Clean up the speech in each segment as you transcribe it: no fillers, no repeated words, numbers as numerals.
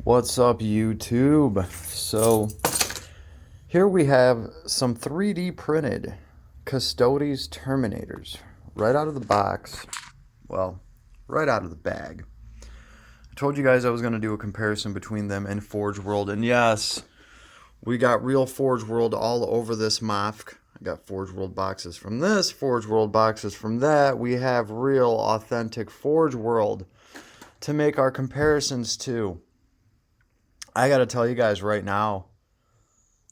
What's up, YouTube? So here we have some 3D printed Custodes Terminators right out of the box. Well, right out of the bag. I told you guys I was going to do a comparison between them and Forge World, and yes, we got real Forge World all over this MOFC. I got Forge World boxes from this, Forge World boxes from that. We have real authentic Forge World to make our comparisons to. I gotta tell you guys right now,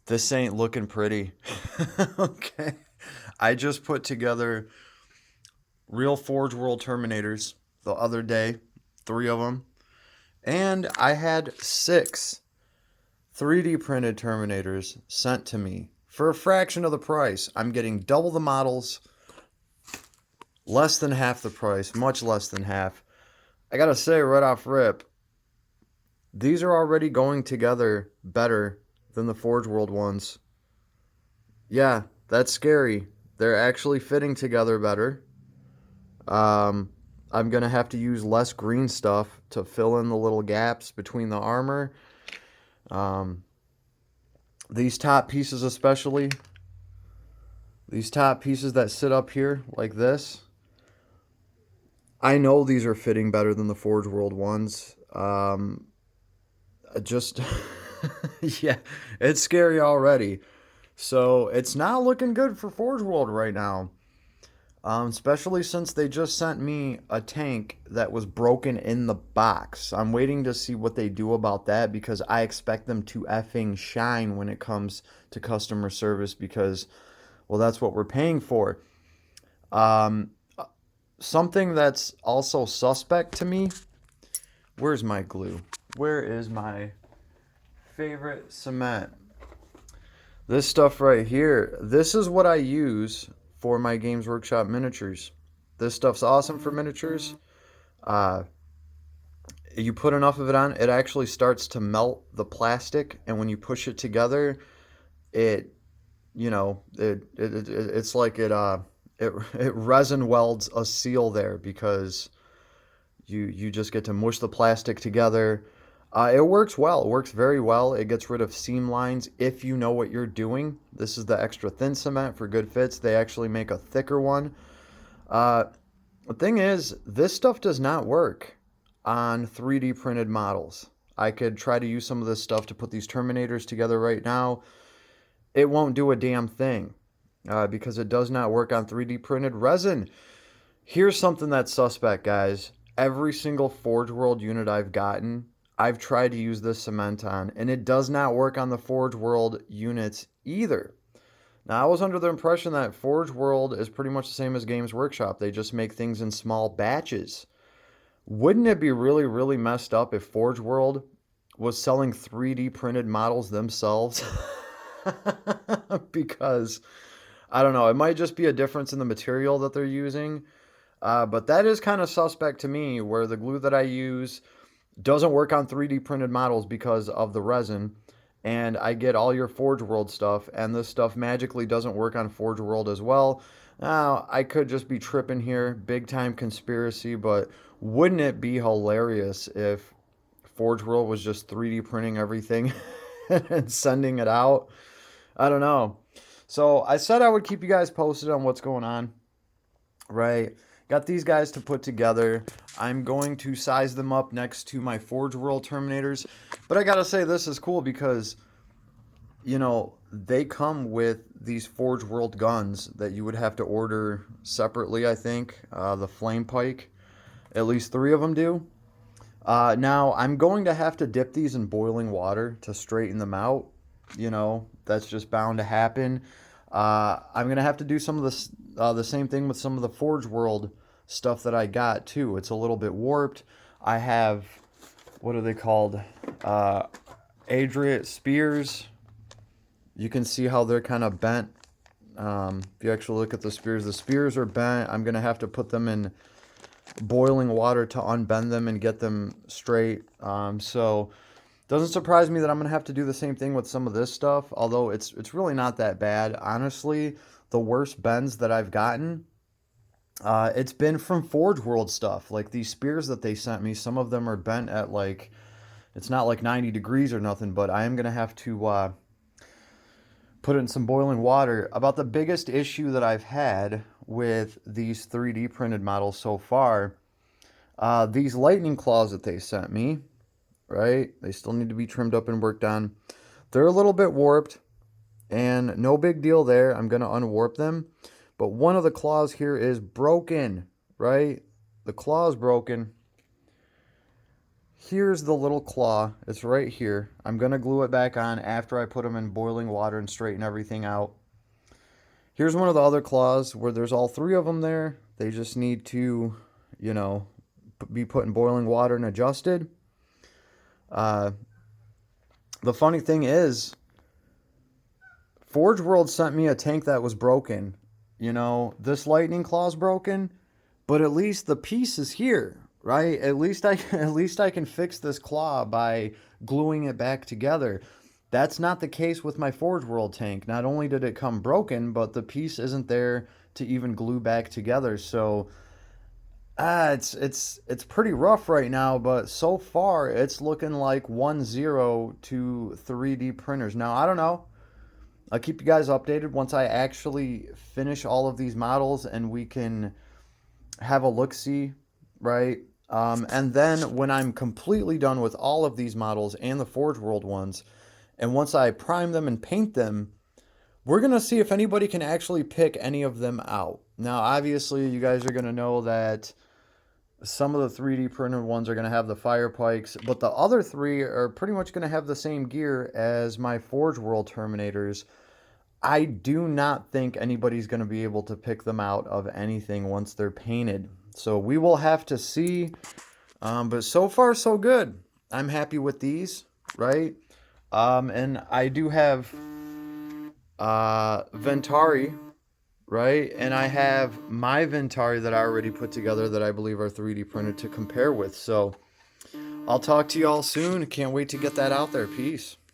this ain't looking pretty. Okay. I just put together real Forge World Terminators the other day, 3 of them, and I had 6 3D printed Terminators sent to me for a fraction of the price. I'm getting double the models, less than half the price, much less than half. I gotta say right off rip, these are already going together better than the Forge World ones. Yeah, that's scary. They're actually fitting together better. I'm going to have to use less green stuff to fill in the little gaps between the armor. These top pieces especially, these top pieces that sit up here like this, I know these are fitting better than the Forge World ones. Just, yeah, it's scary already. So it's not looking good for Forge World right now. Especially since they just sent me a tank that was broken in the box. I'm waiting to see what they do about that because I expect them to effing shine when it comes to customer service because, well, that's what we're paying for. Um, Something that's also suspect to me. Where's my glue? Where is my favorite cement? This stuff right here. This is what I use for my Games Workshop miniatures. This stuff's awesome for miniatures. You put enough of it on, it actually starts to melt the plastic, and when you push it together, it, it's like it resin welds a seal there because you just get to mush the plastic together. It works well. It works very well. It gets rid of seam lines if you know what you're doing. This is the extra thin cement for good fits. They actually make a thicker one. The thing is, this stuff does not work on 3D printed models. I could try to use some of this stuff to put these Terminators together right now. It won't do a damn thing because it does not work on 3D printed resin. Here's something that's suspect, guys. Every single Forge World unit I've gotten, I've tried to use this cement on, and it does not work on the Forge World units either. Now, I was under the impression that Forge World is pretty much the same as Games Workshop. They just make things in small batches. Wouldn't it be really, really messed up if Forge World was selling 3D printed models themselves? Because, I don't know, it might just be a difference in the material that they're using. But that is kind of suspect to me, where the glue that I use doesn't work on 3D printed models because of the resin, and I get all your Forge World stuff, and this stuff magically doesn't work on Forge World as well. Now, I could just be tripping here, big time conspiracy, but wouldn't it be hilarious if Forge World was just 3D printing everything and sending it out? I don't know. So I said I would keep you guys posted on what's going on, right? Got these guys to put together. I'm going to size them up next to my Forge World Terminators. But I gotta say, this is cool because, they come with these Forge World guns that you would have to order separately, I think. The Flame Pike. At least 3 of them do. Now, I'm going to have to dip these in boiling water to straighten them out. That's just bound to happen. I'm going to have to do some of this, the same thing with some of the Forge World stuff that I got, too. It's a little bit warped. I have, what are they called? Adriat spears. You can see how they're kind of bent. If you actually look at the spears are bent. I'm going to have to put them in boiling water to unbend them and get them straight. So doesn't surprise me that I'm going to have to do the same thing with some of this stuff, although it's really not that bad. Honestly, the worst bends that I've gotten, it's been from Forge World stuff. Like these spears that they sent me, some of them are bent at like It's not like 90 degrees or nothing, but I am going to have to put it in some boiling water. About the biggest issue that I've had with these 3D printed models so far, these lightning claws that they sent me, right? They still need to be trimmed up and worked on. They're a little bit warped, and no big deal there. I'm going to unwarp them. But one of the claws here is broken, right? The claw is broken. Here's the little claw. It's right here. I'm going to glue it back on after I put them in boiling water and straighten everything out. Here's one of the other claws where there's all three of them there. They just need to, you know, be put in boiling water and adjusted. The funny thing is, Forge World sent me a tank that was broken. You know, this lightning claw's broken, but at least the piece is here, right? At least I can fix this claw by gluing it back together. That's not the case with my Forge World tank. Not only did it come broken, but the piece isn't there to even glue back together. So it's pretty rough right now, but so far it's looking like 1-0 to 3D printers. Now, I don't know. I'll keep you guys updated once I actually finish all of these models and we can have a look-see, right? And then when I'm completely done with all of these models and the Forge World ones, and once I prime them and paint them, we're going to see if anybody can actually pick any of them out. Now, obviously, you guys are going to know that some of the 3D printed ones are going to have the fire pikes, but the other three are pretty much going to have the same gear as my Forge World Terminators. I do not think anybody's going to be able to pick them out of anything once they're painted. So we will have to see. But so far, so good. I'm happy with these, right? And I do have Ventari, right? And I have my Ventari that I already put together that I believe are 3D printed to compare with. So I'll talk to you all soon. Can't wait to get that out there. Peace.